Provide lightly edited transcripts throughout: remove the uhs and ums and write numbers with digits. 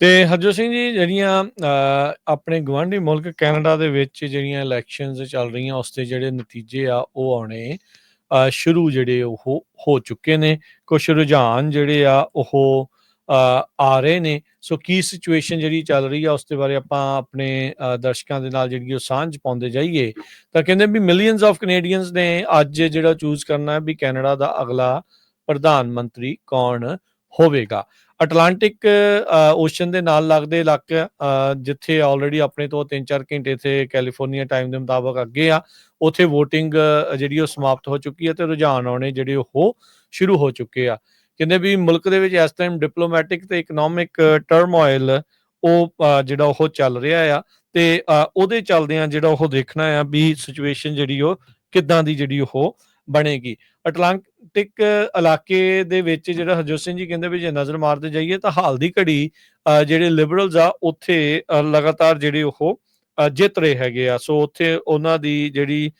ਤੇ ਹਰਜੋਤ ਸਿੰਘ ਜੀ, ਜਿਹੜੀਆਂ ਆਪਣੇ ਗੁਆਂਢੀ ਮੁਲਕ ਕੈਨੇਡਾ ਦੇ ਵਿੱਚ ਜਿਹੜੀਆਂ ਇਲੈਕਸ਼ਨਸ ਚੱਲ ਰਹੀਆਂ, ਉਸ ਦੇ ਜਿਹੜੇ ਨਤੀਜੇ ਆ ਉਹ ਆਉਣੇ ਸ਼ੁਰੂ ਜਿਹੜੇ ਉਹ ਹੋ ਚੁੱਕੇ ਨੇ। ਕੁਛ ਰੁਝਾਨ ਜਿਹੜੇ ਆ ਉਹ ਆ ਰਹੇ ਨੇ। ਸੋ ਕੀ ਸਿਚੁਏਸ਼ਨ ਜਿਹੜੀ ਚੱਲ ਰਹੀ ਆ ਉਸ ਦੇ ਬਾਰੇ ਆਪਾਂ ਆਪਣੇ ਦਰਸ਼ਕਾਂ ਦੇ ਨਾਲ ਜਿਹੜੀ ਉਹ ਸਾਂਝ ਪਾਉਂਦੇ ਜਾਈਏ। ਤਾਂ ਕਹਿੰਦੇ ਵੀ ਮਿਲੀਅਨਸ ਆਫ ਕੈਨੇਡੀਅਨਸ ਨੇ ਅੱਜ ਜਿਹੜਾ ਚੂਜ਼ ਕਰਨਾ ਹੈ ਵੀ ਕੈਨੇਡਾ ਦਾ ਅਗਲਾ ਪ੍ਰਧਾਨ ਮੰਤਰੀ ਕੌਣ ਹੋਵੇਗਾ। ਅਟਲਾਂਟਿਕ ਓਸ਼ਨ ਦੇ ਨਾਲ ਲੱਗਦੇ ਇਲਾਕੇ ਜਿੱਥੇ ਆਲਰੇਡੀ ਆਪਣੇ ਤੋਂ 3-4 ਘੰਟੇ ਇੱਥੇ ਕੈਲੀਫੋਰਨੀਆ ਟਾਈਮ ਦੇ ਮੁਤਾਬਕ ਅੱਗੇ ਆ, ਉੱਥੇ ਵੋਟਿੰਗ ਜਿਹੜੀ ਉਹ ਸਮਾਪਤ ਹੋ ਚੁੱਕੀ ਹੈ ਤੇ ਰੁਝਾਨ ਆਉਣੇ ਜਿਹੜੇ ਉਹ ਸ਼ੁਰੂ ਹੋ ਚੁੱਕੇ ਆ। ਕਹਿੰਦੇ ਵੀ ਮੁਲਕ ਦੇ ਵਿੱਚ ਇਸ ਟਾਈਮ ਡਿਪਲੋਮੈਟਿਕ ਤੇ ਇਕਨੋਮਿਕ ਟਰਮੋਇਲ ਉਹ ਜਿਹੜਾ ਉਹ ਚੱਲ ਰਿਹਾ ਆ ਤੇ ਉਹਦੇ ਚੱਲਦਿਆਂ ਜਿਹੜਾ ਉਹ ਦੇਖਣਾ ਆ ਵੀ ਸਿਚੁਏਸ਼ਨ ਜਿਹੜੀ ਉਹ ਕਿੱਦਾਂ ਦੀ ਜਿਹੜੀ ਉਹ ਬਣੇਗੀ। ਅਟਲਾਂਟਿਕ ਇਲਾਕੇ ਦੇ ਵਿੱਚ ਜਿਹੜਾ ਹਰਜੋਤ ਸਿੰਘ ਜੀ ਕਹਿੰਦੇ ਵੀ ਜੇ ਨਜ਼ਰ ਮਾਰਦੇ ਜਾਈਏ ਤਾਂ ਹਾਲ ਦੀ ਘੜੀ ਜਿਹੜੇ ਲਿਬਰਲਸ ਆ ਉੱਥੇ ਲਗਾਤਾਰ ਜਿਹੜੇ ਉਹ ਜਿੱਤ ਰਹੇ ਹੈਗੇ ਆ। ਸੋ ਉੱਥੇ ਉਹਨਾਂ ਦੀ ਜਿਹੜੀ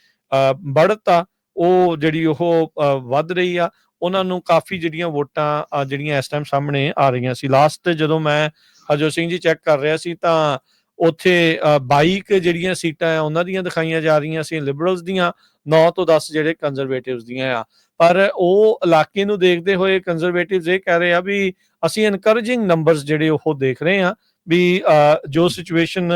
बढ़त ਆ ਉਹ ਜਿਹੜੀ ਉਹ ਵੱਧ ਰਹੀ ਆ। ਉਹਨਾਂ ਨੂੰ ਕਾਫੀ ਜਿਹੜੀਆਂ ਵੋਟਾਂ ਜਿਹੜੀਆਂ ਇਸ ਟਾਈਮ ਸਾਹਮਣੇ ਆ ਰਹੀਆਂ ਸੀ। ਲਾਸਟ ਜਦੋਂ ਮੈਂ ਹਰਜੋਤ ਸਿੰਘ ਜੀ ਚੈੱਕ ਕਰ ਰਿਹਾ ਸੀ ਤਾਂ ਉੱਥੇ 22 ਜਿਹੜੀਆਂ ਸੀਟਾਂ ਆ ਉਹਨਾਂ ਦੀਆਂ ਦਿਖਾਈਆਂ ਜਾ ਰਹੀਆਂ ਸੀ ਲਿਬਰਲਸ ਦੀਆਂ, 9 ਤੋਂ 10 ਜਿਹੜੇ ਕੰਜ਼ਰਵੇਟਿਵਸ ਦੀਆਂ ਆ। ਪਰ ਉਹ ਇਲਾਕੇ ਨੂੰ ਦੇਖਦੇ ਹੋਏ ਕੰਜ਼ਰਵੇਟਿਵਸ ਇਹ ਕਹਿ ਰਹੇ ਆ ਵੀ ਅਸੀਂ ਇਨਕਰੇਜਿੰਗ ਨੰਬਰਸ ਜਿਹੜੇ ਉਹ ਦੇਖ ਰਹੇ ਆ ਵੀ ਜੋ ਸਿਚੁਏਸ਼ਨ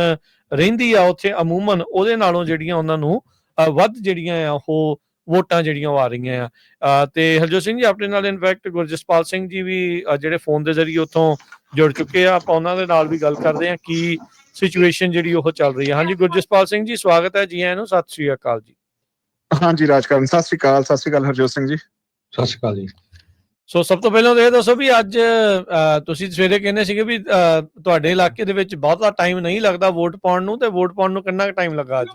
ਰਹਿੰਦੀ ਆ ਉੱਥੇ ਅਮੂਮਨ ਉਹਦੇ ਨਾਲੋਂ ਜਿਹੜੀਆਂ ਉਹਨਾਂ ਨੂੰ ਵੱਧ ਜਿਹੜੀਆਂ ਆ ਉਹ ਵੋਟਾਂ ਜਿਹੜੀਆਂ ਉਹ ਆ ਰਹੀਆਂ ਆ। ਤੇ ਹਰਜੋਤ ਸਿੰਘ ਜੀ ਆਪਣੇ ਨਾਲ ਇਨਫੈਕਟ ਗੁਰਜਸਪਾਲ ਸਿੰਘ ਜੀ ਵੀ ਜਿਹੜੇ ਫੋਨ ਦੇ ਜ਼ਰੀਏ ਉੱਥੋਂ ਜੁੜ ਚੁੱਕੇ ਆ, ਆਪਾਂ ਉਹਨਾਂ ਦੇ ਨਾਲ ਵੀ ਗੱਲ ਕਰਦੇ ਆ ਕੀ ਸਿਚੁਏਸ਼ਨ ਜਿਹੜੀ ਉਹ ਚੱਲ ਰਹੀ ਹੈ। ਹਾਂਜੀ ਗੁਰਜਸਪਾਲ ਸਿੰਘ ਜੀ, ਸਵਾਗਤ ਹੈ ਜੀ ਆਇਆਂ ਨੂੰ। ਸਤਿ ਸ੍ਰੀ ਅਕਾਲ ਜੀ। ਹਾਂਜੀ ਰਾਜਕਰਨ, ਸਤਿ ਸ੍ਰੀ ਅਕਾਲ। ਸਤਿ ਸ੍ਰੀ ਅਕਾਲ ਹਰਜੋਤ ਸਿੰਘ ਜੀ। ਸਤਿ ਸ਼੍ਰੀ ਅਕਾਲ ਜੀ। ਸੋ ਸਭ ਤੋਂ ਪਹਿਲਾਂ ਤਾਂ ਇਹ ਦੱਸੋ ਵੀ ਅੱਜ ਤੁਸੀਂ ਸਵੇਰੇ ਕਹਿੰਦੇ ਸੀਗੇ ਵੀ ਤੁਹਾਡੇ ਇਲਾਕੇ ਦੇ ਵਿੱਚ ਬਹੁਤਾ ਟਾਈਮ ਨਹੀਂ ਲੱਗਦਾ ਵੋਟ ਪਾਉਣ ਨੂੰ, ਤੇ ਵੋਟ ਪਾਉਣ ਨੂੰ ਕਿੰਨਾ ਕੁ ਟਾਈਮ ਲੱਗਾ ਅੱਜ?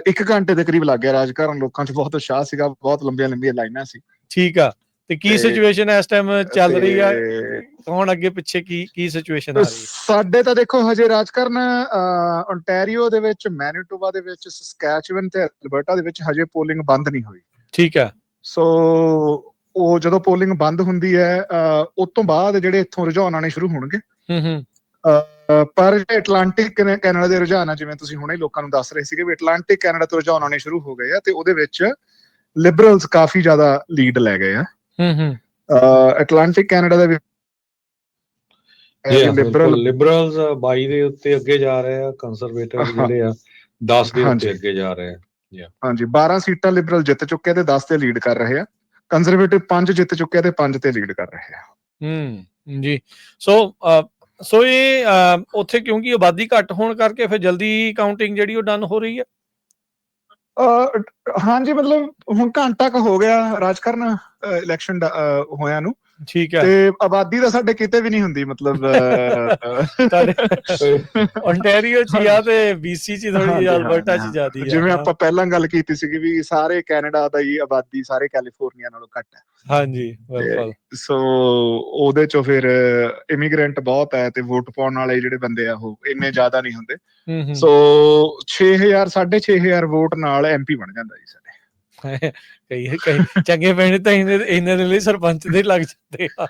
1 ਘੰਟੇ ਦੇ ਕਰੀਬ ਲੱਗ ਗਿਆ ਰਾਜਕਰਨ। ਲੋਕਾਂ 'ਚ ਬਹੁਤ ਉਤਸ਼ਾਹ ਸੀਗਾ, ਬਹੁਤ ਲੰਬੀਆਂ ਲਾਈਨਾਂ ਸੀ। ਠੀਕ ਆ। ਤੇ ਕੀ ਸਿਚੁਏਸ਼ਨ ਇਸ ਟਾਈਮ ਚੱਲ ਰਹੀ ਆ? ਕੌਣ ਅੱਗੇ ਪਿੱਛੇ ਕੀ ਸਿਚੁਏਸ਼ਨ ਆ ਰਹੀ ਹੈ? ਸਾਡੇ ਤਾਂ ਦੇਖੋ ਹਜੇ ਰਾਜਕਰਨ ਓਨਟਾਰੀਓ ਦੇ ਵਿੱਚ, ਮੈਨੀਟੋਬਾ ਦੇ ਵਿੱਚ, ਸਸਕੈਚੁਅਨ ਤੇ ਅਲਬਰਟਾ ਦੇ ਵਿੱਚ ਹਜੇ ਪੋਲਿੰਗ ਬੰਦ ਨਹੀਂ ਹੋਈ। ਠੀਕ ਆ। ਸੋ ਉਹ ਜਦੋਂ ਪੋਲਿੰਗ ਬੰਦ ਹੁੰਦੀ ਹੈ ਉਸ ਤੋਂ ਬਾਅਦ ਜਿਹੜੇ ਇੱਥੋਂ ਰੁਝਾਨ ਆਉਣੇ ਸ਼ੁਰੂ ਹੋਣਗੇ। ਪਰ ਅਟਲਾਂਟਿਕ ਕੈਨੇਡਾ ਦੇ ਰੁਝਾਨ ਆ, ਜਿਵੇਂ ਤੁਸੀਂ ਹੁਣੇ ਲੋਕਾਂ ਨੂੰ ਦੱਸ ਰਹੇ ਸੀਗੇ ਵੀ ਅਟਲਾਂਟਿਕ ਕੈਨੇਡਾ ਤੋਂ ਰੁਝਾਨ ਆਉਣੇ ਸ਼ੁਰੂ ਹੋ ਗਏ ਆ ਤੇ ਉਹਦੇ ਵਿੱਚ ਲਿਬਰਲਸ ਕਾਫੀ ਜ਼ਿਆਦਾ ਲੀਡ ਲੈ ਗਏ ਆ। ਅਟਲਾਂਟਿਕ ਕੈਨੇਡਾ ਦੇ ਵਿੱਚ ਲਿਬਰਲਸ 22 ਦੇ ਉੱਤੇ ਅੱਗੇ ਜਾ ਰਹੇ ਆ, ਕੰਜ਼ਰਵੇਟਿਵ ਜਿਹੜੇ ਆ 10 ਦੇ ਉੱਤੇ ਅੱਗੇ ਜਾ ਰਹੇ ਆ। ਹਾਂਜੀ, 12 ਸੀਟਾਂ ਲਿਬਰਲ ਜਿੱਤ ਚੁੱਕੇ ਤੇ 10 ਤੇ ਲੀਡ ਕਰ ਰਹੇ ਆ। ਕੰਜ਼ਰਵੇਟਿਵ 5 ਜਿੱਤ ਚੁੱਕੇ ਤੇ 5 ਤੇ ਲੀਡ ਕਰ ਰਹੇ ਆ। ਜੀ। ਸੋ ਇਹ ਉੱਥੇ ਕਿਉਂਕਿ ਆਬਾਦੀ ਘੱਟ ਹੋਣ ਕਰਕੇ ਫਿਰ ਜਲਦੀ ਕਾਊਂਟਿੰਗ ਜਿਹੜੀ ਉਹ ਡਨ ਹੋ ਰਹੀ ਹੈ। ਹਾਂਜੀ, ਮਤਲਬ ਹੁਣ ਘੰਟਾ ਕੁ ਹੋ ਗਿਆ ਰਾਜਕਰਨ ਇਲੈਕਸ਼ਨ ਹੋਇਆ ਨੂੰ। ਠੀਕ ਹੈ। ਤੇ ਆਬਾਦੀ ਤਾਂ ਸਾਡੇ ਕਿਤੇ ਵੀ ਨਹੀਂ ਹੁੰਦੀ, ਮਤਲਬ ਓਨਟਾਰੀਓ ਚ ਆ ਤੇ BC ਚ ਥੋੜੀ ਜਿਹੀ, ਅਲਬਰਟਾ ਚ ਜ਼ਿਆਦੀ ਹੈ। ਜਿਵੇਂ ਆਪਾਂ ਪਹਿਲਾਂ ਗੱਲ ਕੀਤੀ ਸੀਗੀ ਵੀ ਸਾਰੇ ਕੈਨੇਡਾ ਦਾ ਹੀ ਆਬਾਦੀ ਸਾਰੇ ਕੈਲੀਫੋਰਨੀਆ ਨਾਲੋਂ ਘੱਟ ਹੈ। ਹਾਂਜੀ ਬਿਲਕੁਲ। ਸੋ ਉਹਦੇ ਚੋਂ ਫਿਰ ਇਮੀਗ੍ਰੈਂਟ ਬਹੁਤ ਹੈ ਤੇ ਵੋਟ ਪਾਉਣ ਵਾਲੇ ਜਿਹੜੇ ਬੰਦੇ ਆ ਉਹ ਇੰਨੇ ਜ਼ਿਆਦਾ ਨਹੀਂ ਹੁੰਦੇ। ਸੋ 6000 6500 ਵੋਟ ਨਾਲ MP ਬਣ ਜਾਂਦਾ ਜੀ ਸਾਡੇ। ਕਈ ਚੰਗੇ ਪਿੰਡ ਤਾਂ ਇਹਨਾਂ ਦੇ ਲਈ ਸਰਪੰਚ ਦੇ ਲੱਗ ਜਾਂਦੇ ਆ।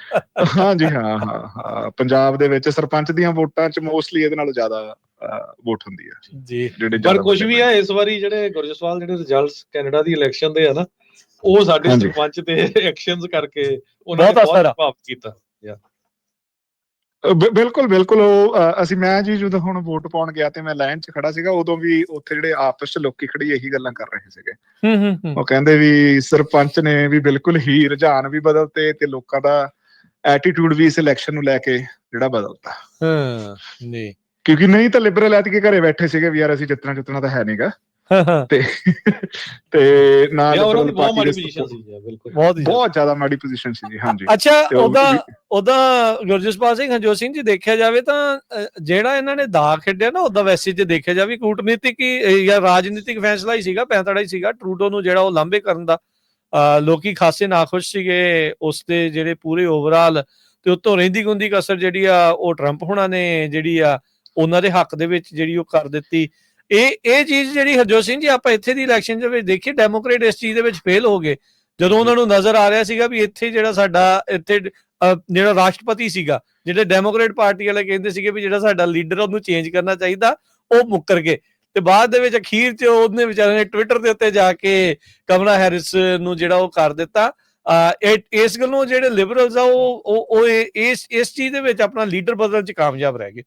ਹਾਂਜੀ ਹਾਂ। ਪੰਜਾਬ ਦੇ ਵਿੱਚ ਸਰਪੰਚ ਦੀਆਂ ਵੋਟਾਂ ਚ ਮੋਸਟਲੀ ਇਹਦੇ ਨਾਲੋਂ ਜ਼ਿਆਦਾ ਵੋਟ ਹੁੰਦੀ ਹੈ ਜੀ। ਪਰ ਕੁਝ ਵੀ ਹੈ ਇਸ ਵਾਰੀ ਜਿਹੜੇ ਗੁਰਜਸਵਾਲ ਜਿਹੜੇ ਰਿਜ਼ਲਟਸ ਕੈਨੇਡਾ ਦੀ ਇਲੈਕਸ਼ਨ ਦੇ ਆ ਨਾ, ਉਹ ਸਾਡੇ ਸਰਪੰਚ ਤੇ ਐਕਸ਼ਨਸ ਕਰਕੇ ਉਹਨਾਂ ਨੇ ਬਹੁਤ ਪ੍ਰਭਾਵਿਤ ਕੀਤਾ। ਬਿਲਕੁਲ। ਉਹ ਮੈਂ ਜੀ ਜਦੋਂ ਹੁਣ ਵੋਟ ਪਾਉਣ ਗਿਆ ਤੇ ਮੈਂ ਲਾਈਨ 'ਚ ਖੜਾ ਸੀਗਾ, ਉਦੋਂ ਵੀ ਉੱਥੇ ਜਿਹੜੇ ਆਪਸ 'ਚ ਲੋਕੀ ਖੜੀ ਇਹੀ ਗੱਲਾਂ ਕਰ ਰਹੇ ਸੀਗੇ। ਉਹ ਕਹਿੰਦੇ ਵੀ ਸਰਪੰਚ ਨੇ ਵੀ ਬਿਲਕੁਲ ਹੀ ਰੁਝਾਨ ਵੀ ਬਦਲਤੇ ਤੇ ਲੋਕਾਂ ਦਾ ਐਟੀਟਿਊਡ ਵੀ ਇਸ ਇਲੈਕਸ਼ਨ ਨੂੰ ਲੈ ਕੇ ਜਿਹੜਾ ਬਦਲਤਾ। ਕਿਉਂਕਿ ਨਹੀਂ ਤਾਂ ਲਿਬਰਲ ਐਤਕੀ ਘਰੇ ਬੈਠੇ ਸੀਗੇ ਵੀ ਯਾਰ ਅਸੀਂ ਜਿੱਤਣਾ ਤਾਂ ਹੈ ਨੀਗਾ। ਤੇ ਨਾਲ ਬਹੁਤ ਜ਼ਿਆਦਾ ਮਾੜੀ ਪੋਜੀਸ਼ਨ ਸੀ ਜੀ। ਹਾਂਜੀ। ਅੱਛਾ, ਉਹਦਾ ਗੁਰਜਸਪਾਲ ਸਿੰਘ, ਹਰਜੋਤ ਸਿੰਘ ਜੀ, ਦੇਖਿਆ ਜਾਵੇ ਤਾਂ ਜਿਹੜਾ ਇਹਨਾਂ ਨੇ ਦਾ ਖੇਡਿਆ ਨਾ, ਉਹਦਾ ਵੈਸੇ ਜੇ ਦੇਖਿਆ ਜਾਵੇ ਕੂਟਨੀਤਿਕ ਜਾਂ ਰਾਜਨੀਤਿਕ ਫੈਸਲਾ ਹੀ ਸੀਗਾ, ਪੈਂਤੜਾ ਹੀ ਸੀਗਾ ਟਰੂਡੋ ਨੂੰ ਜਿਹੜਾ ਉਹ ਲਾਂਭੇ ਕਰਨ ਦਾ। ਲੋਕੀ ਖਾਸੇ ਨਾਖੁਸ਼ ਸੀਗੇ ਉਸਦੇ ਜਿਹੜੇ ਪੂਰੇ ਓਵਰਆਲ, ਤੇ ਉੱਤੋਂ ਰਹਿੰਦੀ ਗੁੰਦੀ ਕਸਰ ਜਿਹੜੀ ਆ ਉਹ ਟਰੰਪ ਹੋਣਾ ਨੇ ਜਿਹੜੀ ਆ ਉਹਨਾਂ ਦੇ ਹੱਕ ਦੇ ਵਿੱਚ ਜਿਹੜੀ ਉਹ ਕਰ ਦਿੱਤੀ। ਇਹ ਚੀਜ਼ ਜਿਹੜੀ ਹਰਜੋਤ ਸਿੰਘ ਜੀ ਆਪਾਂ ਇੱਥੇ ਦੀ ਇਲੈਕਸ਼ਨ ਦੇ ਵਿੱਚ ਦੇਖੀ, ਡੈਮੋਕ੍ਰੇਟ ਇਸ ਚੀਜ਼ ਦੇ ਵਿੱਚ ਫੇਲ ਹੋ ਗਏ। ਜਦੋਂ ਉਹਨਾਂ ਨੂੰ ਨਜ਼ਰ ਆ ਰਿਹਾ ਸੀਗਾ ਵੀ ਇੱਥੇ ਜਿਹੜਾ ਸਾਡਾ ਇੱਥੇ ਜਿਹੜਾ ਰਾਸ਼ਟਰਪਤੀ ਸੀਗਾ, ਜਿਹੜੇ ਡੈਮੋਕ੍ਰੇਟ ਪਾਰਟੀ ਵਾਲੇ ਕਹਿੰਦੇ ਸੀਗੇ ਵੀ ਜਿਹੜਾ ਸਾਡਾ ਲੀਡਰ ਉਹਨੂੰ ਚੇਂਜ ਕਰਨਾ ਚਾਹੀਦਾ, ਉਹ ਮੁੱਕਰ ਗਏ। ਤੇ ਬਾਅਦ ਦੇ ਵਿੱਚ ਅਖੀਰ 'ਚ ਉਹਨੇ ਵਿਚਾਰੇ ਨੇ ਟਵਿੱਟਰ ਦੇ ਉੱਤੇ ਜਾ ਕੇ ਕਮਲਾ ਹੈਰਿਸ ਨੂੰ ਜਿਹੜਾ ਉਹ ਕਰ ਦਿੱਤਾ। ਇਸ ਗੱਲੋਂ ਜਿਹੜੇ ਲਿਬਰਲਸ ਆ ਉਹ ਇਸ ਚੀਜ਼ ਦੇ ਵਿੱਚ ਆਪਣਾ ਲੀਡਰ ਬਦਲਣ 'ਚ ਕਾਮਯਾਬ ਰਹਿ ਗਏ।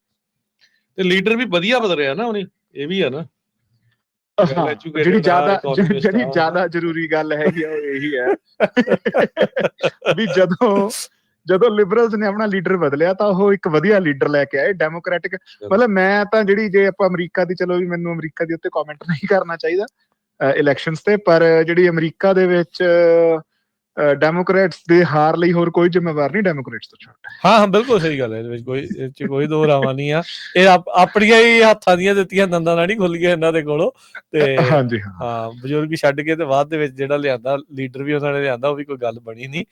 ਤੇ ਲੀਡਰ ਵੀ ਵਧੀਆ ਬਦਲ ਰਿਹਾ ਨਾ ਉਹਨੇ, ਇਹ ਵੀ ਆ ਨਾ। ਜਿਹੜੀ ਜ਼ਿਆਦਾ ਜ਼ਰੂਰੀ ਗੱਲ ਹੈਗੀ ਆ ਉਹ ਇਹੀ ਹੈ ਵੀ ਜਦੋਂ ਲਿਬਰਲਸ ਨੇ ਆਪਣਾ ਲੀਡਰ ਬਦਲਿਆ ਤਾਂ ਉਹ ਇੱਕ ਵਧੀਆ ਲੀਡਰ ਲੈ ਕੇ ਆਏ। ਡੈਮੋਕ੍ਰੈਟਿਕ ਮਤਲਬ ਮੈਂ ਤਾਂ ਜਿਹੜੀ ਜੇ ਆਪਾਂ ਅਮਰੀਕਾ ਦੀ, ਚਲੋ ਵੀ ਮੈਨੂੰ ਅਮਰੀਕਾ ਦੇ ਉੱਤੇ ਕਮੈਂਟ ਨਹੀਂ ਕਰਨਾ ਚਾਹੀਦਾ ਇਲੈਕਸ਼ਨਸ ਤੇ, ਪਰ ਜਿਹੜੀ ਅਮਰੀਕਾ ਦੇ ਵਿੱਚ ਡੈਮੋਕ੍ਰੇਟਸ ਦੇ ਹਾਰ ਲਈ ਹੋਰ ਕੋਈ ਜ਼ਿੰਮੇਵਾਰ ਨਹੀਂ ਡੈਮੋਕ੍ਰੇਟਸ ਤੋਂ ਛੋਟਾ। ਹਾਂ ਬਿਲਕੁਲ ਸਹੀ ਗੱਲ ਹੈ, ਇਹਦੇ ਵਿੱਚ ਕੋਈ ਦੋ ਰਾਵਾਂ ਨਹੀਂ ਆ। ਇਹ ਆਪਣੀਆਂ ਹੀ ਹੱਥਾਂ ਦੀਆਂ ਦਿੱਤੀਆਂ ਦੰਦਾਂ ਨਾਲ ਨਹੀਂ ਖੁੱਲ ਗਈਆਂ ਇਹਨਾਂ ਦੇ ਕੋਲੋਂ। ਤੇ ਹਾਂਜੀ ਹਾਂ, ਬਜ਼ੁਰਗ ਛੱਡ ਕੇ ਤੇ ਬਾਅਦ ਦੇ ਵਿੱਚ ਜਿਹੜਾ ਲਿਆਂਦਾ ਲੀਡਰ ਵੀ ਉਹਨਾਂ ਨੇ ਲਿਆਂਦਾ, ਉਹ ਵੀ ਕੋਈ ਗੱਲ ਬਣੀ ਨਹੀਂ।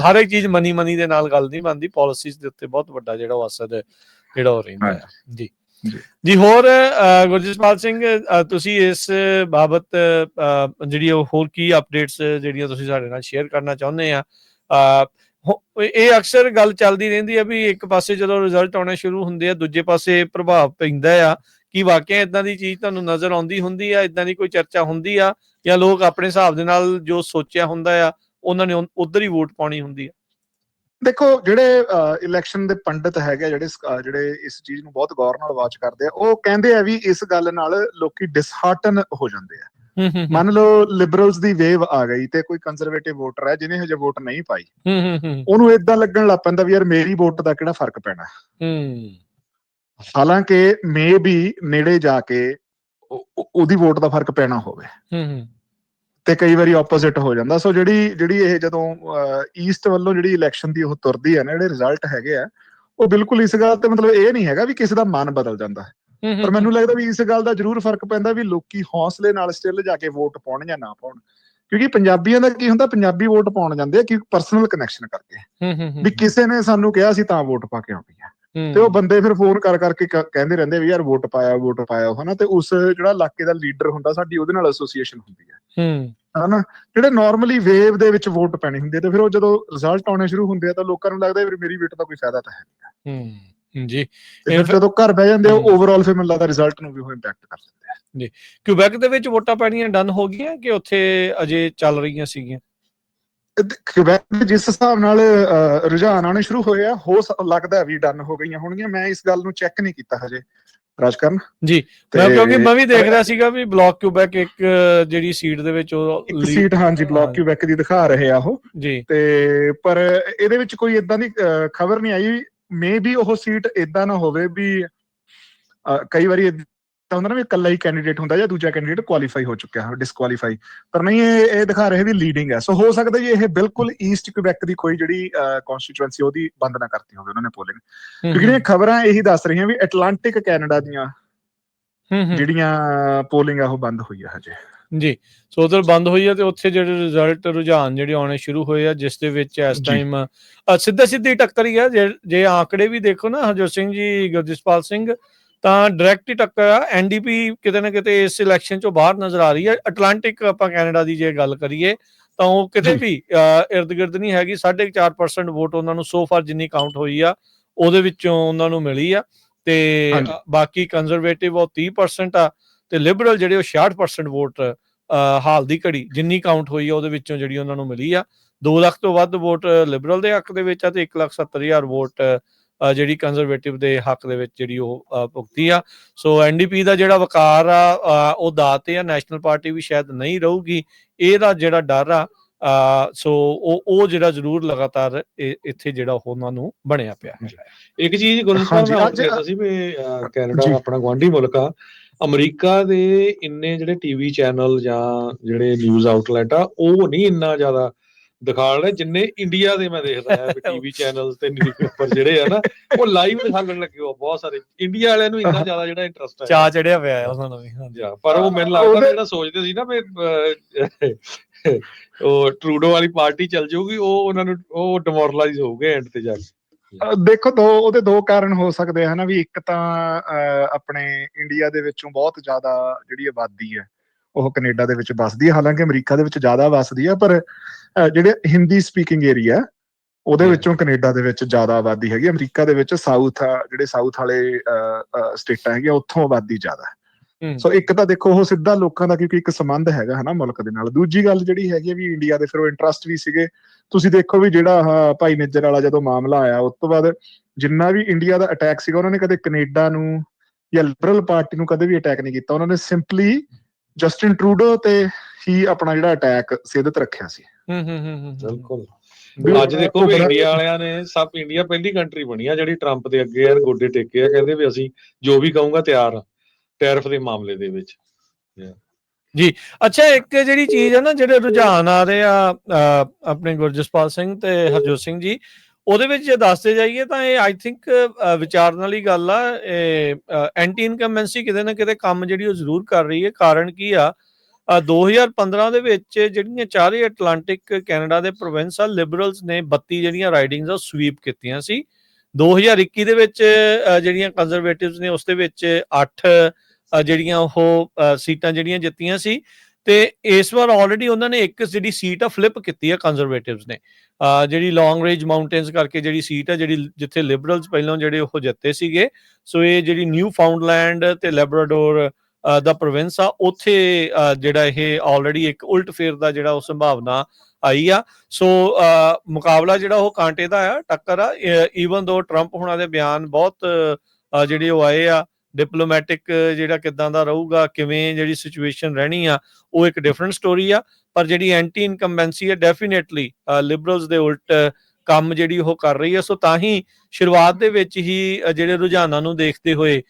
ਹਰ ਇੱਕ ਚੀਜ਼ ਮਨੀ ਦੇ ਨਾਲ ਗੱਲ ਨਹੀਂ ਬਣਦੀ, ਪਾਲਿਸੀਜ਼ ਦੇ ਉੱਤੇ ਬਹੁਤ ਵੱਡਾ ਜਿਹੜਾ ਉਹ ਅਸਰ ਜਿਹੜਾ ਉਹ ਰਹਿੰਦਾ ਹੈ। ਜੀ ਹੋਰ ਗੁਰਜਸਪਾਲ ਸਿੰਘ, ਤੁਸੀਂ ਇਸ ਬਾਬਤ ਜਿਹੜੀ ਉਹ ਹੋਰ ਕੀ ਅਪਡੇਟਸ ਜਿਹੜੀਆਂ ਤੁਸੀਂ ਸਾਡੇ ਨਾਲ ਸ਼ੇਅਰ ਕਰਨਾ ਚਾਹੁੰਦੇ ਆ? ਇਹ ਅਕਸਰ ਗੱਲ ਚੱਲਦੀ ਰਹਿੰਦੀ ਆ ਵੀ ਇੱਕ ਪਾਸੇ ਜਦੋਂ ਰਿਜ਼ਲਟ ਆਉਣੇ ਸ਼ੁਰੂ ਹੁੰਦੇ ਆ, ਦੂਜੇ ਪਾਸੇ ਪ੍ਰਭਾਵ ਪੈਂਦਾ ਆ। ਕੀ ਵਾਕਿਆ ਇਦਾਂ ਦੀ ਚੀਜ਼ ਤੁਹਾਨੂੰ ਨਜ਼ਰ ਆਉਂਦੀ ਹੁੰਦੀ ਆ? ਇਦਾਂ ਦੀ ਕੋਈ ਚਰਚਾ ਹੁੰਦੀ ਆ ਜਾਂ ਲੋਕ ਆਪਣੇ ਹਿਸਾਬ ਦੇ ਨਾਲ ਜੋ ਸੋਚਿਆ ਹੁੰਦਾ ਆ ਉਹਨਾਂ ਨੇ ਉਧਰ ਹੀ ਵੋਟ ਪਾਉਣੀ ਹੁੰਦੀ ਆ? ਦੇਖੋ, ਜਿਹੜੇ ਇਲੈਕਸ਼ਨ ਦੇ ਪੰਡਿਤ ਹੈਗੇ, ਜਿਹੜੇ ਇਸ ਚੀਜ਼ ਨੂੰ ਬਹੁਤ ਗੌਰ ਨਾਲ ਵਾਚ ਕਰਦੇ ਆ, ਉਹ ਕਹਿੰਦੇ ਆ ਵੀ ਇਸ ਗੱਲ ਨਾਲ ਲੋਕੀ ਡਿਸਹਾਰਟਨ ਹੋ ਜਾਂਦੇ ਆ। ਮੰਨ ਲਓ ਲਿਬਰਲਸ ਦੀ ਵੇਵ ਆ ਗਈ ਤੇ ਕੋਈ ਕੰਜ਼ਰਵੇਟਿਵ ਵੋਟਰ ਹੈ ਜਿਹਨੇ ਹਜੇ ਵੋਟ ਨਹੀਂ ਪਾਈ, ਉਹਨੂੰ ਏਦਾਂ ਲੱਗਣ ਲੱਗ ਪੈਂਦਾ ਵੀ ਯਾਰ ਮੇਰੀ ਵੋਟ ਦਾ ਕਿਹੜਾ ਫਰਕ ਪੈਣਾ। ਹਾਲਾਂਕਿ ਮੇ ਵੀ ਨੇੜੇ ਜਾ ਕੇ ਉਹਦੀ ਵੋਟ ਦਾ ਫਰਕ ਪੈਣਾ ਹੋਵੇ ਤੇ ਕਈ ਵਾਰੀ ਆਪੋਜ਼ਿਟ ਹੋ ਜਾਂਦਾ। ਸੋ ਜਿਹੜੀ ਇਹ ਜਦੋਂ ਈਸਟ ਵੱਲੋਂ ਜਿਹੜੀ ਇਲੈਕਸ਼ਨ ਦੀ ਉਹ ਤੁਰਦੀ ਹੈ ਨਾ, ਜਿਹੜੇ ਰਿਜ਼ਲਟ ਹੈਗੇ ਆ, ਉਹ ਬਿਲਕੁਲ ਇਸ ਗੱਲ ਤੇ ਮਤਲਬ ਇਹ ਨਹੀਂ ਹੈਗਾ ਵੀ ਕਿਸੇ ਦਾ ਮਨ ਬਦਲ ਜਾਂਦਾ, ਪਰ ਮੈਨੂੰ ਲੱਗਦਾ ਵੀ ਇਸ ਗੱਲ ਦਾ ਜ਼ਰੂਰ ਫਰਕ ਪੈਂਦਾ ਵੀ ਲੋਕੀ ਹੌਸਲੇ ਨਾਲ ਸਟਿਲ ਜਾ ਕੇ ਵੋਟ ਪਾਉਣ ਜਾਂ ਨਾ ਪਾਉਣ। ਕਿਉਂਕਿ ਪੰਜਾਬੀਆਂ ਦਾ ਕੀ ਹੁੰਦਾ, ਪੰਜਾਬੀ ਵੋਟ ਪਾਉਣ ਜਾਂਦੇ ਆ ਕਿ ਪਰਸਨਲ ਕਨੈਕਸ਼ਨ ਕਰਕੇ, ਵੀ ਕਿਸੇ ਨੇ ਸਾਨੂੰ ਕਿਹਾ ਸੀ ਤਾਂ ਵੋਟ ਪਾ ਕੇ ਆਉਣੀ ਆ। ਤੇ ਉਹ ਬੰਦੇ ਫਿਰ ਫੋਨ ਕਰਕੇ ਕਹਿੰਦੇ ਰਹਿੰਦੇ ਵੀ ਯਾਰ ਵੋਟ ਪਾਇਆ ਹਨਾ। ਤੇ ਉਸ ਜਿਹੜਾ ਇਲਾਕੇ ਦਾ ਲੀਡਰ ਹੁੰਦਾ, ਸਾਡੀ ਉਹਦੇ ਨਾਲ ਐਸੋਸੀਏਸ਼ਨ ਹੁੰਦੀ ਹੈ ਹਨਾ। ਜਿਹੜੇ ਨਾਰਮਲੀ ਵੇਵ ਦੇ ਵਿੱਚ ਵੋਟ ਪੈਣੀ ਹੁੰਦੀ ਹੈ ਤੇ ਫਿਰ ਉਹ ਜਦੋਂ ਰਿਜ਼ਲਟ ਆਉਣੇ ਸ਼ੁਰੂ ਹੁੰਦੇ ਆ ਤਾਂ ਲੋਕਾਂ ਨੂੰ ਲੱਗਦਾ ਵੀ ਮੇਰੀ ਵੋਟ ਦਾ ਕੋਈ ਫਾਇਦਾ ਤਾਂ ਹੈ ਨਹੀਂ ਜੀ। ਤੇ ਜਦੋਂ ਘਰ ਬਹਿ ਜਾਂਦੇ ਆ ਓਵਰਆਲ ਫਿਰ ਮੈਨੂੰ ਲੱਗਦਾ ਰਿਜ਼ਲਟ ਨੂੰ ਵੀ ਉਹ ਇੰਪੈਕਟ ਕਰ ਦਿੰਦੇ ਆ ਜੀ। ਕਿਊਬੈਕ ਦੇ ਵਿੱਚ ਵੋਟਾਂ ਪੈਣੀਆਂ ਡਨ ਹੋ ਗਈਆਂ ਕਿ ਉੱਥੇ ਅਜੇ ਚੱਲ ਰਹੀਆਂ ਸੀਗੀਆਂ? ਕਿਊਬੈਕ ਦੇ ਜਿਸ ਹਿਸਾਬ ਨਾਲ ਰੁਝਾਨ ਆਉਣੇ ਸ਼ੁਰੂ ਹੋਏ ਆ, ਹੋ ਲੱਗਦਾ ਵੀ ਡਨ ਹੋ ਗਈਆਂ ਹੋਣਗੀਆਂ। ਮੈਂ ਇਸ ਗੱਲ ਨੂੰ ਚੈੱਕ ਨਹੀਂ ਕੀਤਾ ਹਜੇ ਰਾਜਕਰਨ ਜੀ, ਕਿਉਂਕਿ ਮੈਂ ਵੀ ਦੇਖ ਰਿਹਾ ਸੀਗਾ ਵੀ ਬਲਾਕ ਕਿਊਬੈਕ ਇੱਕ ਜਿਹੜੀ ਸੀਟ ਦੇ ਵਿੱਚ ਉਹ ਸੀਟ, ਹਾਂਜੀ ਬਲਾਕ ਕਿਊਬੈਕ ਦੀ ਦਿਖਾ ਰਹੇ ਆ ਉਹ ਜੀ। ਤੇ ਪਰ ਇਹਦੇ ਵਿੱਚ ਕੋਈ ਏਦਾਂ ਦੀ ਖਬਰ ਨਹੀਂ ਆਈ। ਮੇ ਵੀ ਉਹ ਸੀਟ ਏਦਾਂ ਨਾ ਹੋਵੇ ਵੀ ਕਈ ਵਾਰੀ ਹੁੰਦਾ ਨਾ ਵੀ ਇਕੱਲਾ ਹੀ ਕੈਂਡੀਡੇਟ ਹੁੰਦਾ ਜਾਂ ਦੂਜਾ ਕੈਂਡੀਡੇਟ ਕੁਆਲੀਫਾਈ ਹੋ ਚੁੱਕਿਆ ਹੈ, ਡਿਸਕੁਆਲੀਫਾਈ, ਪਰ ਨਹੀਂ ਇਹ ਦਿਖਾ ਰਹੇ ਵੀ ਲੀਡਿੰਗ ਹੈ। ਸੋ ਹੋ ਸਕਦਾ ਜੀ ਇਹ ਬਿਲਕੁਲ ਈਸਟ ਕਿਊਬੈਕ ਦੀ ਕੋਈ ਜਿਹੜੀ ਕਨਸਟੀਟੂਐਂਸੀ ਉਹਦੀ ਬੰਦ ਨਾ ਕਰਤੀ ਹੋਵੇ ਉਹਨਾਂ ਨੇ ਪੋਲਿੰਗ, ਕਿਉਂਕਿ ਇਹ ਖਬਰਾਂ ਇਹੀ ਦੱਸ ਰਹੀਆਂ ਵੀ ਐਟਲਾਂਟਿਕ ਕੈਨੇਡਾ ਦੀਆਂ ਜਿਹੜੀਆਂ ਪੋਲਿੰਗ ਆ ਉਹ ਬੰਦ ਹੋਈ ਆ ਹਜੇ ਜੀ। ਸੋ ਉਧਰ ਬੰਦ ਹੋਈ ਆ ਤੇ ਉੱਥੇ ਜਿਹੜੇ ਰਿਜ਼ਲਟ ਰੁਝਾਨ ਜਿਹੜੇ ਆਉਣੇ ਸ਼ੁਰੂ ਹੋਏ ਆ, ਜਿਸ ਦੇ ਵਿੱਚ ਇਸ ਟਾਈਮ ਸਿੱਧੀ ਟੱਕਰ ਹੀ ਆ। ਜੇ ਆંકੜੇ ਵੀ ਦੇਖੋ ਨਾ ਹਰਜੋਤ ਸਿੰਘ ਜੀ, ਗੁਰਜਸਪਾਲ ਸਿੰਘ, ਤਾਂ ਡਾਇਰੈਕਟ ਹੀ ਟੱਕਰ ਆ। ਐਨਡੀਪੀ ਕਿਤੇ ਨਾ ਕਿਤੇ ਇਸ ਇਲੈਕਸ਼ਨ ਚੋਂ ਬਾਹਰ ਨਜ਼ਰ ਆ ਰਹੀ ਹੈ। ਐਟਲਾਂਟਿਕ ਆਪਾਂ ਕੈਨੇਡਾ ਦੀ ਜੇ ਗੱਲ ਕਰੀਏ ਤਾਂ ਉਹ ਕਿਤੇ ਵੀ ਇਰਦ ਗਿਰਦ ਨਹੀਂ ਹੈਗੀ। 4.5% ਵੋਟ ਉਹਨਾਂ ਨੂੰ ਸੋ ਫਾਰ ਜਿੰਨੀ ਕਾਊਂਟ ਹੋਈ ਆ ਉਹਦੇ ਵਿੱਚੋਂ ਉਹਨਾਂ ਨੂੰ ਮਿਲੀ ਆ। ਤੇ ਬਾਕੀ ਕੰਜ਼ਰਵੇਟਿਵ ਉਹ 30% ਆ ਤੇ ਲਿਬਰਲ ਜਿਹੜੇ ਉਹ 66% ਵੋਟ ਹਾਲ ਦੀ ਘੜੀ ਜਿੰਨੀ ਕਾਊਂਟ ਹੋਈ ਆ ਉਹਦੇ ਵਿੱਚੋਂ ਜਿਹੜੀ ਉਹਨਾਂ ਨੂੰ ਮਿਲੀ ਆ। 2 ਲੱਖ ਤੋਂ ਵੱਧ ਵੋਟ ਲਿਬਰਲ ਦੇ ਹੱਕ ਦੇ ਵਿੱਚ ਆ ਤੇ 1,70,000 ਵੋਟ ਜਿਹੜੀ ਕੰਜ਼ਰਵੇਟਿਵ ਦੇ ਹੱਕ ਦੇ ਵਿੱਚ ਜਿਹੜੀ ਉਹ ਭੁਗਤੀ ਆ। ਸੋ ਐਨਡੀਪੀ ਦਾ ਜਿਹੜਾ ਵਕਾਰ ਆ ਉਹ ਦਾਅ ਤੇ ਆ। ਨੈਸ਼ਨਲ ਪਾਰਟੀ ਵੀ ਸ਼ਾਇਦ ਨਹੀਂ ਰਹੂਗੀ, ਇਹਦਾ ਜਿਹੜਾ ਡਰ ਆ ਸੋ ਉਹ ਜਿਹੜਾ ਜ਼ਰੂਰ ਲਗਾਤਾਰ ਇੱਥੇ ਜਿਹੜਾ ਉਹਨਾਂ ਨੂੰ ਬਣਿਆ ਪਿਆ। ਇੱਕ ਚੀਜ਼ ਗੁਰਜਸਪਾਲ ਸੀ ਵੀ ਕੈਨੇਡਾ ਆਪਣਾ ਗੁਆਂਢੀ ਮੁਲਕ ਆ, ਅਮਰੀਕਾ ਦੇ ਇੰਨੇ ਜਿਹੜੇ ਟੀਵੀ ਚੈਨਲ ਜਾਂ ਜਿਹੜੇ ਨਿਊਜ਼ ਆਊਟਲੈਟ ਆ ਉਹ ਨਹੀਂ ਇੰਨਾ ਜ਼ਿਆਦਾ ਦਿਖਾਲ ਰਹੇ ਜਿੰਨੇ ਇੰਡੀਆ ਦੇ ਮੈਂ ਦੇਖਦਾ ਹੈ ਵੀ ਟੀਵੀ ਚੈਨਲ ਤੇ ਨਿਊਜ਼ਪੇਪਰ ਜਿਹੜੇ ਆ ਨਾ ਉਹ ਲਾਈਵ ਦਿਖਾਉਣ ਲੱਗੇ ਹੋ। ਬਹੁਤ ਸਾਰੇ ਇੰਡੀਆ ਵਾਲਿਆਂ ਨੂੰ ਇੰਨਾ ਜ਼ਿਆਦਾ ਜਿਹੜਾ ਇੰਟਰਸਟ ਹੈ, ਚਾਅ ਚੜਿਆ ਪਿਆ ਉਹਨਾਂ ਨੂੰ ਵੀ। ਪਰ ਉਹ ਮੈਨੂੰ ਲੱਗਦਾ ਜਿਹੜਾ ਸੋਚਦੇ ਸੀ ਨਾ ਵੀ ਉਹ ਟਰੂਡੋ ਵਾਲੀ ਪਾਰਟੀ ਚੱਲ ਜਾਊਗੀ, ਉਹ ਉਹਨਾਂ ਨੂੰ ਉਹ ਡਿਮੋਰਲਾਈਜ਼ ਹੋਊਗੇ ਐਂਡ ਤੇ ਜਾ ਕੇ। ਦੇਖੋ ਉਹਦੇ ਦੋ ਕਾਰਨ ਹੋ ਸਕਦੇ ਹਨ ਵੀ ਇੱਕ ਤਾਂ ਆਪਣੇ ਇੰਡੀਆ ਦੇ ਵਿੱਚੋਂ ਬਹੁਤ ਜ਼ਿਆਦਾ ਜਿਹੜੀ ਆਬਾਦੀ ਹੈ ਉਹ ਕੈਨੇਡਾ ਦੇ ਵਿੱਚ ਵੱਸਦੀ ਹੈ, ਹਾਲਾਂਕਿ ਅਮਰੀਕਾ ਦੇ ਵਿੱਚ ਜ਼ਿਆਦਾ ਵੱਸਦੀ ਆ, ਪਰ ਜਿਹੜੇ ਹਿੰਦੀ ਸਪੀਕਿੰਗ ਏਰੀਆ ਉਹਦੇ ਵਿੱਚੋਂ ਕੈਨੇਡਾ ਦੇ ਵਿੱਚ ਜ਼ਿਆਦਾ ਆਬਾਦੀ ਹੈਗੀ। ਅਮਰੀਕਾ ਦੇ ਵਿੱਚ ਜਿਹੜੇ ਸਾਊਥ ਵਾਲੇ ਸਟੇਟਾਂ ਹੈਗੀਆਂ ਉੱਥੋਂ ਆਬਾਦੀ ਜ਼ਿਆਦਾ। ਸੋ ਇੱਕ ਤਾਂ ਦੇਖੋ ਉਹ ਸਿੱਧਾ ਲੋਕਾਂ ਦਾ ਕਿਉਂਕਿ ਇੱਕ ਸੰਬੰਧ ਹੈਗਾ ਹਨਾ ਮੁਲਕ ਦੇ ਨਾਲ। ਦੂਜੀ ਗੱਲ ਜਿਹੜੀ ਹੈਗੀ ਵੀ ਇੰਡੀਆ ਦੇ ਫਿਰ ਉਹ ਇੰਟਰਸਟ ਵੀ ਸੀਗੇ। ਤੁਸੀਂ ਦੇਖੋ ਵੀ ਜਿਹੜਾ ਭਾਈ ਨਿੱਜਰ ਵਾਲਾ ਜਦੋਂ ਮਾਮਲਾ ਆਇਆ ਉਸ ਤੋਂ ਬਾਅਦ ਜਿੰਨਾ ਵੀ ਇੰਡੀਆ ਦਾ ਅਟੈਕ ਸੀਗਾ, ਉਹਨਾਂ ਨੇ ਕਦੇ ਕੈਨੇਡਾ ਨੂੰ ਜਾਂ ਲਿਬਰਲ ਪਾਰਟੀ ਨੂੰ ਕਦੇ ਵੀ ਅਟੈਕ ਨਹੀਂ ਕੀਤਾ। ਉਹਨਾਂ ਨੇ ਸਿੰਪਲੀ ਜਸਟਿਨ ਟਰੂਡੋ ਤੇ ਹੀ ਆਪਣਾ ਜਿਹੜਾ ਅਟੈਕ ਸਿੱਧਤ ਰੱਖਿਆ ਸੀ। ਬਿਲਕੁਲ। ਅੱਜ ਦੇਖੋ ਵੀ ਇੰਡੀਆ ਵਾਲਿਆਂ ਨੇ ਇੰਡੀਆ ਪਹਿਲੀ ਕੰਟਰੀ ਬਣੀ ਆ ਜਿਹੜੀ ਟਰੰਪ ਦੇ ਅੱਗੇ ਯਾਰ ਗੋਡੇ ਟੇਕੇ ਆ, ਕਹਿੰਦੇ ਵੀ ਅਸੀਂ ਜੋ ਵੀ ਕਹੂੰਗਾ ਤਿਆਰ ਆ ਟੈਰਿਫ ਦੇ ਮਾਮਲੇ ਦੇ ਵਿੱਚ ਜੀ। ਅੱਛਾ, ਇੱਕ ਜਿਹੜੀ ਚੀਜ਼ ਹੈ ਨਾ, ਜਿਹੜੇ ਰੁਝਾਨ ਆ ਰਹੇ ਆ ਆਪਣੇ ਗੁਰਜਸਪਾਲ ਸਿੰਘ ਤੇ ਹਰਜੋਤ ਸਿੰਘ ਜੀ, ਉਹਦੇ ਵਿੱਚ ਜੇ ਦੱਸਦੇ ਜਾਈਏ ਤਾਂ ਇਹ ਆਈ ਥਿੰਕ ਵਿਚਾਰਨ ਵਾਲੀ ਗੱਲ ਆ। ਐਂਟੀ ਇਨਕੰਬੈਂਸੀ ਕਿਤੇ ਨਾ ਕਿਤੇ ਕੰਮ ਜਿਹੜੀ ਉਹ ਜ਼ਰੂਰ ਕਰ ਰਹੀ ਹੈ। ਕਾਰਨ ਕੀ ਆ, 2015 ਦੇ ਵਿੱਚ ਜਿਹੜੀਆਂ ਚਾਰੇ ਅਟਲਾਂਟਿਕ ਕੈਨੇਡਾ ਦੇ ਪ੍ਰੋਵਿੰਸ ਆ, ਲਿਬਰਲਸ ਨੇ 32 ਜਿਹੜੀਆਂ ਰਾਈਡਿੰਗਸ ਆ ਸਵੀਪ ਕੀਤੀਆਂ ਸੀ। 2021 ਦੇ ਵਿੱਚ ਜਿਹੜੀਆਂ ਕੰਜ਼ਰਵੇਟਿਵਸ ਨੇ ਉਸ ਦੇ ਵਿੱਚ 8 ਜਿਹੜੀਆਂ ਉਹ ਸੀਟਾਂ ਜਿਹੜੀਆਂ ਜਿੱਤੀਆਂ ਸੀ। ਤੇ ਇਸ ਵਾਰ ਆਲਰੇਡੀ ਉਹਨਾਂ ਨੇ ਇੱਕ ਜਿਹੜੀ ਸੀਟ ਆ ਫਲਿਪ ਕੀਤੀ ਆ ਕੰਜ਼ਰਵੇਟਿਵਸ ਨੇ, ਜਿਹੜੀ ਲੌਂਗ ਰੇਂਜ ਮਾਊਂਟੇਨਸ ਕਰਕੇ ਜਿਹੜੀ ਸੀਟ ਆ, ਜਿਹੜੀ ਜਿੱਥੇ ਲਿਬਰਲਸ ਪਹਿਲਾਂ ਜਿਹੜੇ ਉਹ ਜਿੱਤੇ ਸੀਗੇ। ਸੋ ਇਹ ਜਿਹੜੀ ਨਿਊ ਫਾਊਂਡਲੈਂਡ ਤੇ ਲੈਬਰਾਡੋਰ ਦਾ ਪ੍ਰੋਵਿੰਸ ਆ, ਉੱਥੇ ਜਿਹੜਾ ਇਹ ਆਲਰੇਡੀ ਇੱਕ ਉਲਟ ਫੇਰ ਦਾ ਜਿਹੜਾ ਉਹ ਸੰਭਾਵਨਾ ਆਈ ਆ। ਸੋ ਮੁਕਾਬਲਾ ਜਿਹੜਾ ਉਹ ਕਾਂਟੇ ਦਾ ਆ, ਟੱਕਰ ਆ। ਈਵਨ ਦੋ ਟਰੰਪ ਹੁਣਾਂ ਦੇ ਬਿਆਨ ਬਹੁਤ ਜਿਹੜੇ ਉਹ ਆਏ ਆ, ਡਿਪਲੋਮੈਟਿਕ ਜਿਹੜਾ ਕਿੱਦਾਂ ਦਾ ਰਹੂਗਾ, ਕਿਵੇਂ ਜਿਹੜੀ ਸਿਚੁਏਸ਼ਨ ਰਹਿਣੀ ਆ, ਉਹ ਇੱਕ ਡਿਫਰੈਂਟ ਸਟੋਰੀ ਆ। ਪਰ ਜਿਹੜੀ ਐਂਟੀ ਇਨਕੰਬੈਂਸੀ ਹੈ ਡੈਫੀਨੇਟਲੀ ਲਿਬਰਲਸ ਦੇ ਉਲਟ ਕੰਮ ਜਿਹੜੀ ਉਹ ਕਰ ਰਹੀ ਹੈ। ਸੋ ਤਾਂ ਹੀ ਸ਼ੁਰੂਆਤ ਦੇ ਵਿੱਚ ਹੀ ਜਿਹੜੇ ਰੁਝਾਨਾਂ ਨੂੰ ਦੇਖਦੇ ਹੋਏ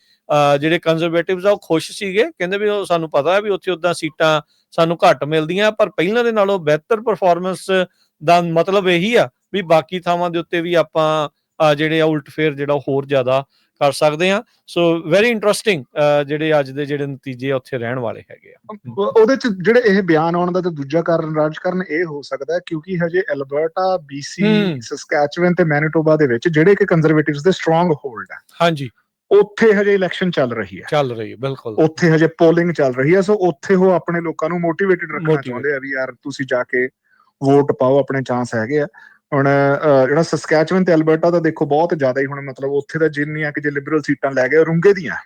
ਜਿਹੜੇ ਕੰਜ਼ਰਵੇਟਿਵਸ ਆ ਉਹ ਖੁਸ਼ ਸੀਗੇ, ਕਹਿੰਦੇ ਵੀ ਉਹ ਸਾਨੂੰ ਪਤਾ ਹੈ ਵੀ ਉੱਥੇ ਉੱਦਾਂ ਸੀਟਾਂ ਸਾਨੂੰ ਘੱਟ ਮਿਲਦੀਆਂ, ਪਰ ਪਹਿਲਾਂ ਦੇ ਨਾਲੋਂ ਬਿਹਤਰ ਪਰਫਾਰਮੈਂਸ ਦਾ ਮਤਲਬ ਇਹੀ ਆ ਵੀ ਬਾਕੀ ਥਾਵਾਂ ਦੇ ਉੱਤੇ ਵੀ ਆਪਾਂ ਜਿਹੜੇ ਆ ਉਲਟ ਫੇਰ ਜਿਹੜਾ ਹੋਰ ਜ਼ਿਆਦਾ ਕਰ ਸਕਦੇ ਆ। ਸੋ ਵੈਰੀ ਇੰਟਰਸਟਿੰਗ ਜਿਹੜੇ ਅੱਜ ਦੇ ਜਿਹੜੇ ਨਤੀਜੇ ਉੱਥੇ ਰਹਿਣ ਵਾਲੇ ਹੈਗੇ ਆ। ਉਹਦੇ ਚ ਜਿਹੜੇ ਇਹ ਬਿਆਨ ਆਉਣ ਦਾ ਤੇ ਦੂਜਾ ਕਾਰਨ ਰਾਜਕਾਰਨ ਇਹ ਹੋ ਸਕਦਾ ਕਿਉਂਕਿ ਹਜੇ ਐਲਬਰਟਾ, BC, ਸਸਕੈਚੁਅਨ ਤੇ ਮੈਨੀਟੋਬਾ ਦੇ ਵਿੱਚ ਜਿਹੜੇ ਕਿ ਕੰਜ਼ਰਵੇਟਿਵਸ ਦੇ ਸਟਰੋਂਗ ਹੋਲਡ ਆ, ਹਾਂਜੀ, ਉੱਥੇ ਹਜੇ ਇਲੈਕਸ਼ਨ ਚੱਲ ਰਹੀ ਹੈ ਬਿਲਕੁਲ। ਉੱਥੇ ਹਜੇ ਪੋਲਿੰਗ ਚੱਲ ਰਹੀ ਹੈ। ਸੋ ਉੱਥੇ ਉਹ ਆਪਣੇ ਲੋਕਾਂ ਨੂੰ ਮੋਟੀਵੇਟਡ ਰੱਖਣਾ ਚਾਹੁੰਦੇ ਆ ਵੀ ਯਾਰ ਤੁਸੀਂ ਜਾ ਕੇ ਵੋਟ ਪਾਓ, ਆਪਣੇ ਚਾਂਸ ਹੈਗੇ ਆ। ਹੁਣ ਜਿਹੜਾ ਸਸਕੈਚੁਅਨ ਤੇ ਐਲਬਰਟਾ ਦਾ ਦੇਖੋ ਬਹੁਤ ਜ਼ਿਆਦਾ ਹੀ ਹੁਣ ਮਤਲਬ ਉੱਥੇ ਦਾ ਜਿੰਨੀਆਂ ਕਿ ਜੇ ਲਿਬਰਲ ਸੀਟਾਂ ਲੈ ਗਏ ਰੁੰਗੇ ਦੀਆਂ।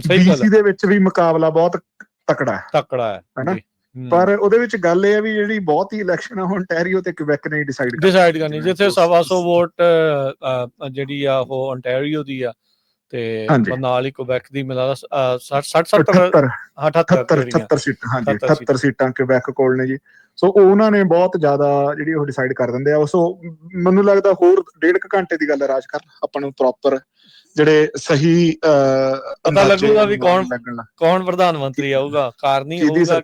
BC ਦੇ ਵਿੱਚ ਵੀ ਮੁਕਾਬਲਾ ਬਹੁਤ ਤਕੜਾ ਹੈ ਹਨਾ। ਪਰ ਉਹਦੇ ਵਿੱਚ ਗੱਲ ਇਹ ਹੈ ਵੀ ਜਿਹੜੀ ਬਹੁਤ ਹੀ ਇਲੈਕਸ਼ਨ ਆ ਓਨਟਾਰੀਓ ਤੇ ਕੁਬੈਕ ਨੇ ਡਿਸਾਈਡ ਕਰਨੀ, ਜਿੱਥੇ 125 ਵੋਟ ਜਿਹੜੀ ਆ ਉਹ ਓਨਟਾਰੀਓ ਦੀ ਆ ਤੇ ਨਾਲ ਹੀ ਕੁਬੈਕ ਦੀ ਮਿਲਾ 78 ਸੀਟਾਂ ਕੁਬੈਕ ਕੋਲ ਨੇ ਜੀ। ਸੋ ਉਹਨਾਂ ਨੇ ਬਹੁਤ ਜ਼ਿਆਦਾ ਜਿਹੜੀ ਉਹ ਡਿਸਾਈਡ ਕਰ ਦਿੰਦੇ ਆ। ਸੋ ਮੈਨੂੰ ਲੱਗਦਾ ਹੋਰ 1.5 ਘੰਟੇ ਦੀ ਗੱਲ ਹੈ ਰਾਜ ਕਰਨ ਆਪਾਂ ਨੂੰ ਪ੍ਰੋਪਰ ਜਿਹੜੇ ਸਹੀ ਪਤਾ ਲੱਗੂਗਾ ਵੀ ਕੌਣ ਪ੍ਰਧਾਨ ਮੰਤਰੀ ਆਊਗਾ, ਕਾਰਨ ਹੀ ਹੋਊਗਾ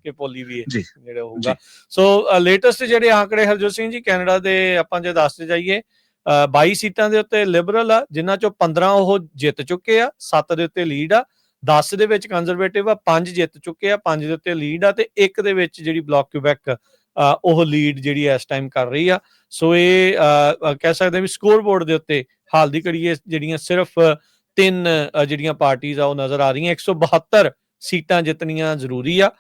ਕਿ ਪੋਲੀਵੀਏ ਜਿਹੜਾ ਹੋਊਗਾ। ਸੋ ਲੇਟੈਸਟ ਜਿਹੜੇ ਆંકੜੇ ਹਰਜੋਤ ਸਿੰਘ ਜੀ ਕੈਨੇਡਾ ਦੇ ਆਪਾਂ ਜੇ ਦੱਸਦੇ ਜਾਈਏ, 22 ਸੀਟਾਂ ਦੇ ਉੱਤੇ ਲਿਬਰਲ ਆ, ਜਿਨ੍ਹਾਂ ਚੋਂ 15 ਉਹ ਜਿੱਤ ਚੁੱਕੇ ਆ, 7 ਦੇ ਉੱਤੇ ਲੀਡ ਆ, 10 ਦੇ ਵਿੱਚ ਕੰਜ਼ਰਵੇਟਿਵ ਆ, 5 ਜਿੱਤ ਚੁੱਕੇ ਆ, 5 ਦੇ ਉੱਤੇ ਲੀਡ ਆ ਤੇ 1 ਦੇ ਵਿੱਚ ਜਿਹੜੀ ਬਲਾਕ ਕੁਬੈਕ ਉਹ ਲੀਡ ਜਿਹੜੀ ਇਸ ਟਾਈਮ ਕਰ ਰਹੀ ਆ। ਸੋ ਇਹ ਕਹਿ ਸਕਦੇ ਵੀ ਸਕੋਰ ਬੋਰਡ ਦੇ ਉੱਤੇ ਹਾਲ ਦੀ ਘੜੀ ਜਿਹੜੀਆਂ ਸਿਰਫ 3 ਜਿਹੜੀਆਂ ਪਾਰਟੀਆਂ ਆ ਉਹ ਨਜ਼ਰ ਆ ਰਹੀਆਂ। 172 ਸੀਟਾਂ ਜਿੱਤਣੀਆਂ ਜ਼ਰੂਰੀ ਆ।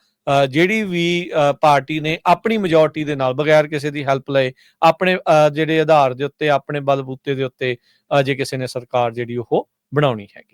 ਜਿਹੜੀ ਵੀ ਪਾਰਟੀ ਨੇ ਆਪਣੀ ਮੈਜੋਰਟੀ ਦੇ ਨਾਲ ਬਗੈਰ ਕਿਸੇ ਦੀ ਹੈਲਪ ਲਏ ਆਪਣੇ ਜਿਹੜੇ ਆਧਾਰ ਦੇ ਉੱਤੇ ਆਪਣੇ ਬਲਬੂਤੇ ਦੇ ਉੱਤੇ ਜੇ ਕਿਸੇ ਨੇ ਸਰਕਾਰ ਜਿਹੜੀ ਉਹ ਬਣਾਉਣੀ ਹੈਗੀ।